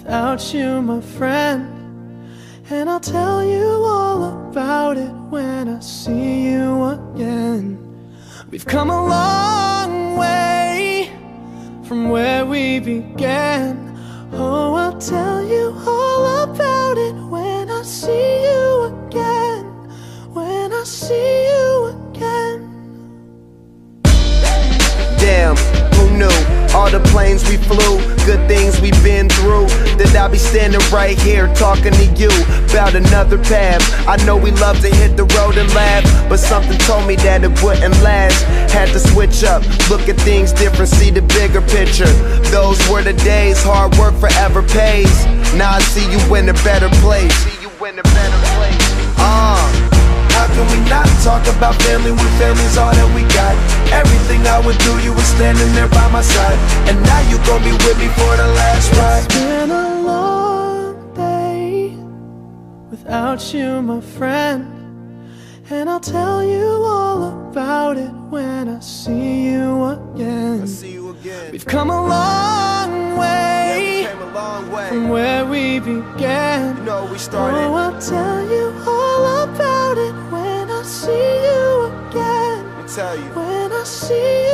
without you, my friend. And I'll tell you all about it when I see you again. We've come a long way from where we began. Oh, I'll tell you all about it when I see you again. When I see you again. Damn, who knew? All the planes we flew, good things we've been through, that I'll be standing right here talking to you about another path. I know we love to hit the road and laugh, but something told me that it wouldn't last. Had to switch up, look at things different, see the bigger picture. Those were the days, hard work forever pays. Now I see you in a better place. How can we not talk about family when family's all that we got? Everything I would do, you were standing there by my side. And now you gon' be with me for the last ride. It's been a long day without you, my friend. And I'll tell you all about it when I see you again. We've come a long way, from where we began. You know we started. Oh, I'll tell you all about it when I see you again. Let me tell you. When I see